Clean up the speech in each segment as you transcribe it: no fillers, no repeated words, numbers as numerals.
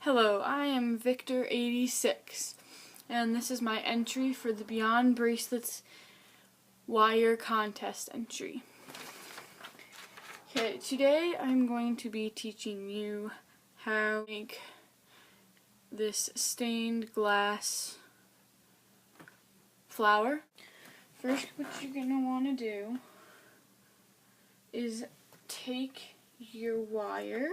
Hello, I am Victor86, and this is my entry for the Beyond Bracelets wire contest entry. Okay, today I'm going to be teaching you how to make this stained glass flower. First, what you're going to want to do is take your wire,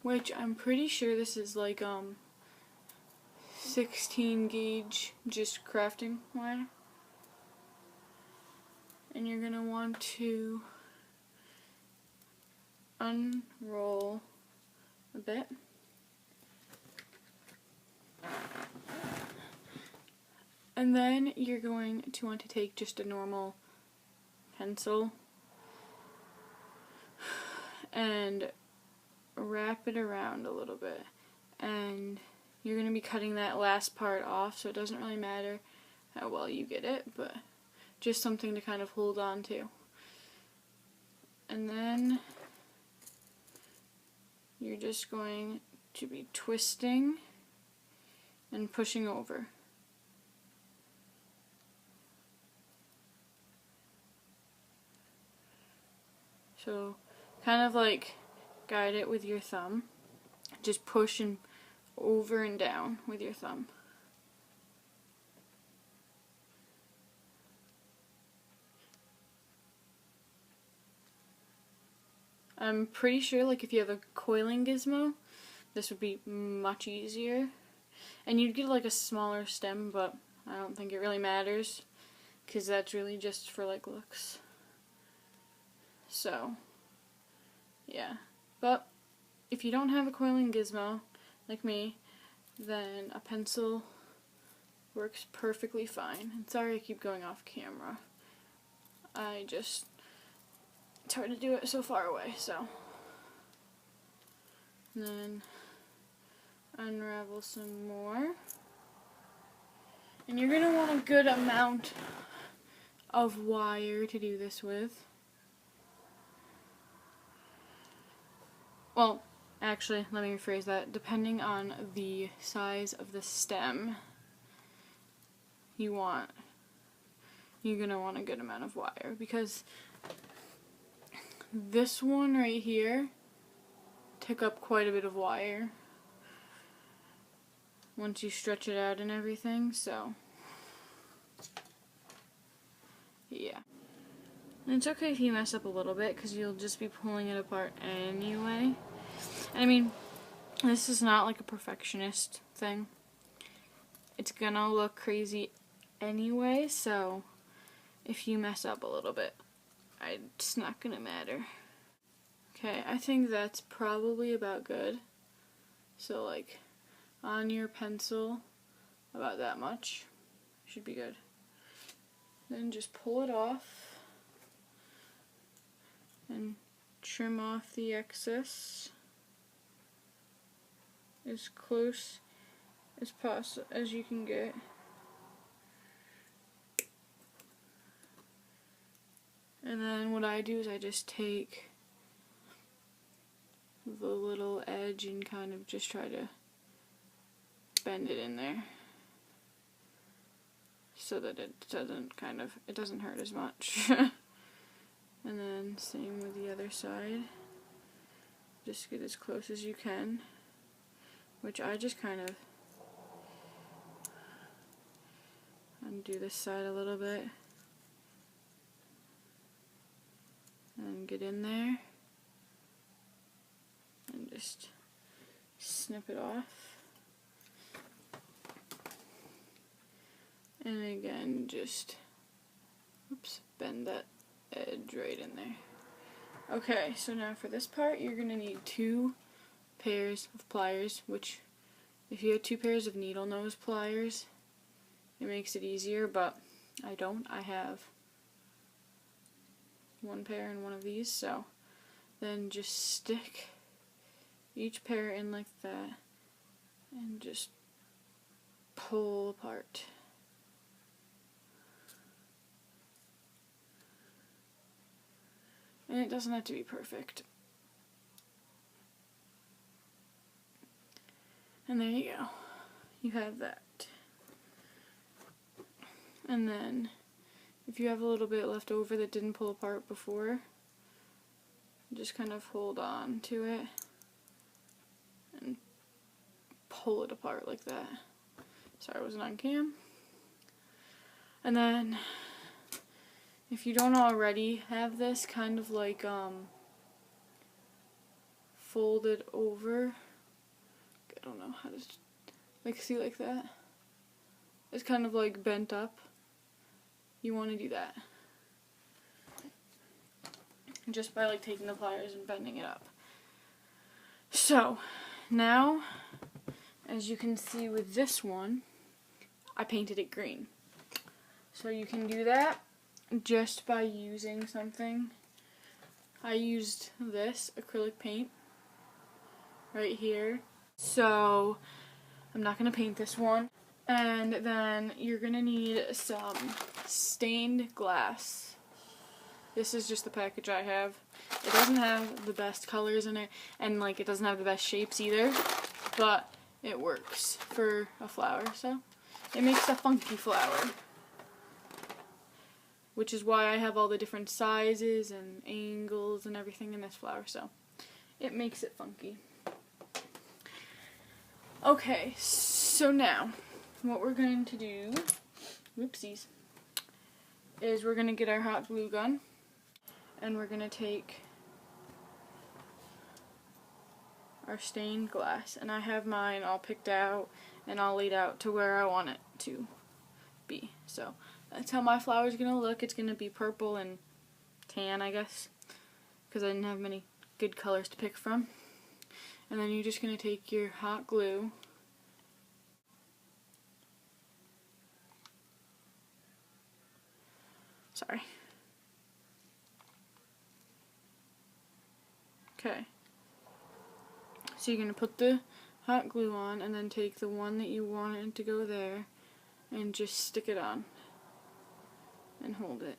which I'm pretty sure this is like 16 gauge just crafting wire, and you're gonna want to unroll a bit, and then you're going to want to take just a normal pencil and wrap it around a little bit, and you're going to be cutting that last part off, so it doesn't really matter how well you get it, but just something to kind of hold on to. And then you're just going to be twisting and pushing over. So kind of like guide it with your thumb. Just push and over and down with your thumb. I'm pretty sure like if you have a coiling gizmo, this would be much easier. And you'd get like a smaller stem, but I don't think it really matters because that's really just for like looks. So, yeah. But if you don't have a coiling gizmo, like me, then a pencil works perfectly fine. And sorry I keep going off camera. It's hard to do it so far away, so. And then unravel some more. And you're going to want a good amount of wire to do this with. Well, actually, let me rephrase that. Depending on the size of the stem you're gonna want a good amount of wire, because this one right here took up quite a bit of wire once you stretch it out and everything, so yeah. And it's okay if you mess up a little bit, because you'll just be pulling it apart anyway. I mean, this is not like a perfectionist thing. It's gonna look crazy anyway, so if you mess up a little bit, it's not gonna matter. Okay, I think that's probably about good. So like on your pencil, about that much should be good. Then just pull it off and trim off the excess as close as possible as you can get. And then what I do is I just take the little edge and kind of just try to bend it in there so that it doesn't hurt as much. And then same with the other side. Just get as close as you can, which I just kind of undo this side a little bit and get in there and just snip it off. And again, just bend that edge right in there. Okay, so now for this part, you're going to need 2 pairs of pliers, which if you have 2 pairs of needle nose pliers, it makes it easier, but I don't. I have 1 pair and 1 of these, so then just stick each pair in like that and just pull apart. And it doesn't have to be perfect. And there you go. You have that. And then, if you have a little bit left over that didn't pull apart before, just kind of hold on to it and pull it apart like that. Sorry, I wasn't on cam. And then, if you don't already have this, kind of like fold it over. I don't know how to, like, see, like that. It's kind of like bent up. You want to do that just by like taking the pliers and bending it up. So now, as you can see with this one, I painted it green. So you can do that just by using something. I used this acrylic paint right here. So I'm not going to paint this one. And then you're going to need some stained glass. This is just the package I have. It doesn't have the best colors in it, and like it doesn't have the best shapes either, but it works for a flower. So it makes a funky flower, which is why I have all the different sizes and angles and everything in this flower. So it makes it funky. Okay, so now what we're going to do, whoopsies, is we're going to get our hot glue gun, and we're going to take our stained glass, and I have mine all picked out and all laid out to where I want it to be. So that's how my flower is going to look. It's going to be purple and tan, I guess, because I didn't have many good colors to pick from. And then you're just going to take your hot glue, sorry. Okay. So you're going to put the hot glue on and then take the one that you wanted to go there and just stick it on and hold it.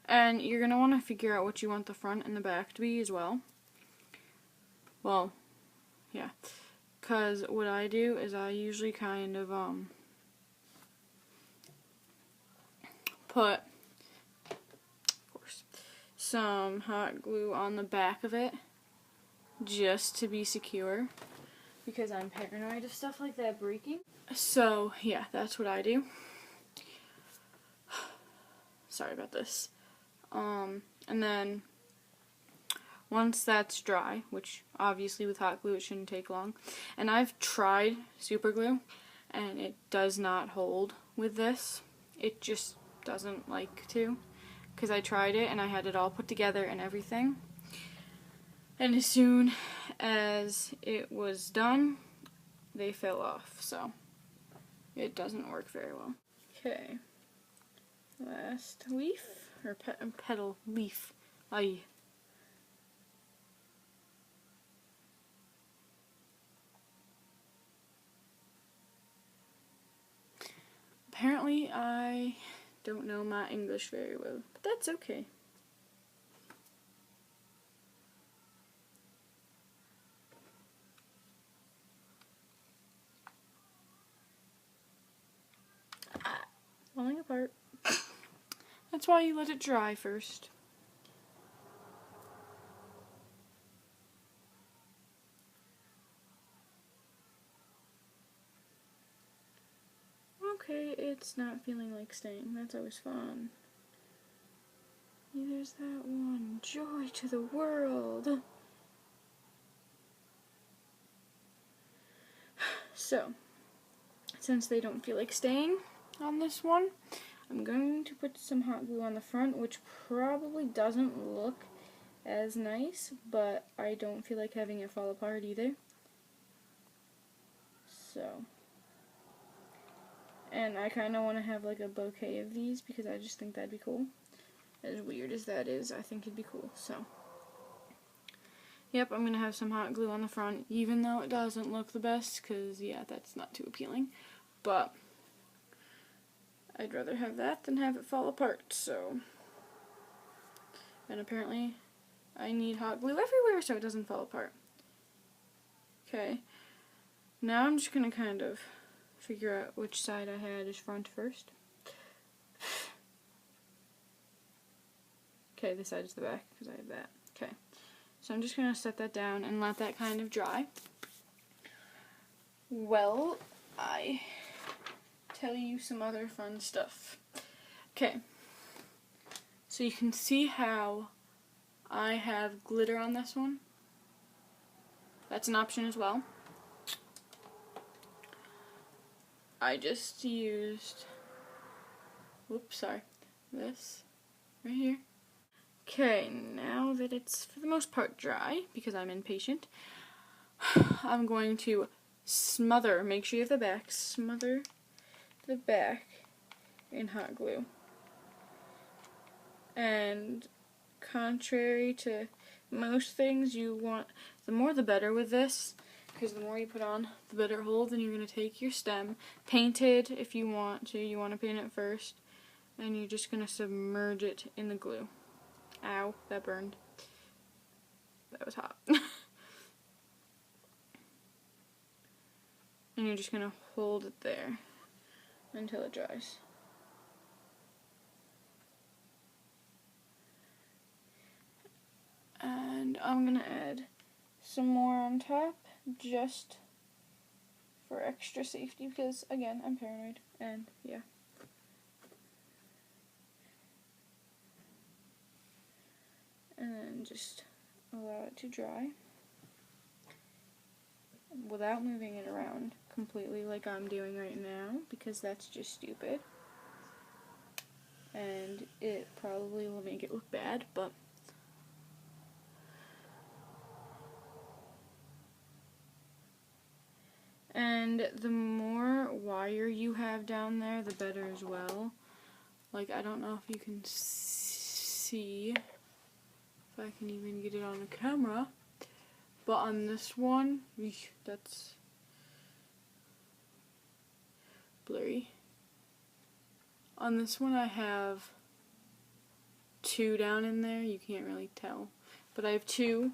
And you're going to want to figure out what you want the front and the back to be as well. Well, yeah. Because what I do is I usually kind of put, of course, some hot glue on the back of it just to be secure, because I'm paranoid of stuff like that breaking. So yeah, that's what I do. Sorry about this. And then once that's dry, which obviously with hot glue it shouldn't take long, and I've tried super glue and it does not hold with this. It just doesn't like to, because I tried it and I had it all put together and everything, and as soon as it was done they fell off, so it doesn't work very well. Okay, last leaf, or petal, leaf. Aye. Apparently I don't know my English very well, but that's okay. Falling apart. That's why you let it dry first. Okay, it's not feeling like staying. That's always fun. There's that one. Joy to the world. So, since they don't feel like staying on this one, I'm going to put some hot glue on the front, which probably doesn't look as nice, but I don't feel like having it fall apart either. So, and I kind of want to have like a bouquet of these because I just think that'd be cool. As weird as that is, I think it'd be cool. So, yep, I'm going to have some hot glue on the front, even though it doesn't look the best, because, yeah, that's not too appealing. But I'd rather have that than have it fall apart, so. And apparently I need hot glue everywhere so it doesn't fall apart. Okay. Now I'm just going to kind of figure out which side I had as front first. Okay, this side is the back because I have that. Okay. So I'm just going to set that down and let that kind of dry. Well, I tell you some other fun stuff. Okay. So you can see how I have glitter on this one. That's an option as well. I just used, whoops, sorry, this right here. Okay, now that it's for the most part dry, because I'm impatient, I'm going to smother, make sure you have the back, smother the back in hot glue. And contrary to most things, you want, the more the better with this, because the more you put on, the better it holds. And you're going to take your stem, paint it if you want to. You want to paint it first, and you're just going to submerge it in the glue. Ow, that burned. That was hot. And you're just going to hold it there until it dries. And I'm going to add some more on top just for extra safety because, again, I'm paranoid, and yeah. And then just allow it to dry without moving it around completely like I'm doing right now, because that's just stupid. And it probably will make it look bad, but and the more wire you have down there, the better as well. Like, I don't know if you can see, if I can even get it on the camera, but on this one, that's blurry. On this one I have 2 down in there, you can't really tell, but I have 2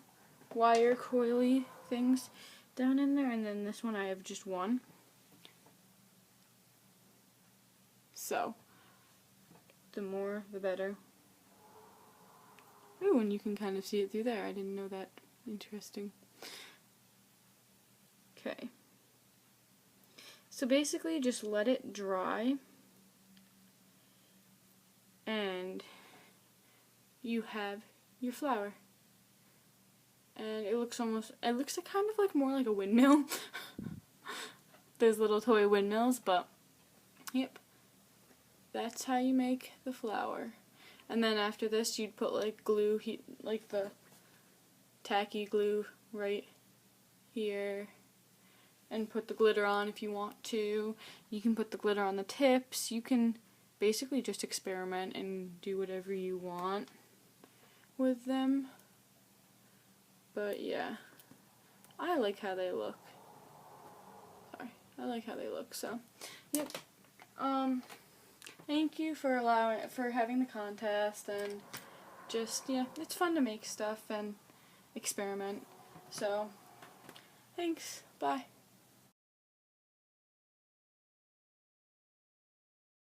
wire coily things down in there, and then this one I have just 1. So, the more the better. Ooh, and you can kind of see it through there. I didn't know that. Interesting. Okay. So basically just let it dry, and you have your flower. And it looks almost, it looks like kind of like more like a windmill. Those little toy windmills, but yep. That's how you make the flower. And then after this you'd put like glue, like the tacky glue right here, and put the glitter on if you want to. You can put the glitter on the tips. You can basically just experiment and do whatever you want with them. But yeah, I like how they look. Sorry, I like how they look. So, yep. Thank you for having the contest, and just, yeah, it's fun to make stuff and experiment. So, thanks. Bye.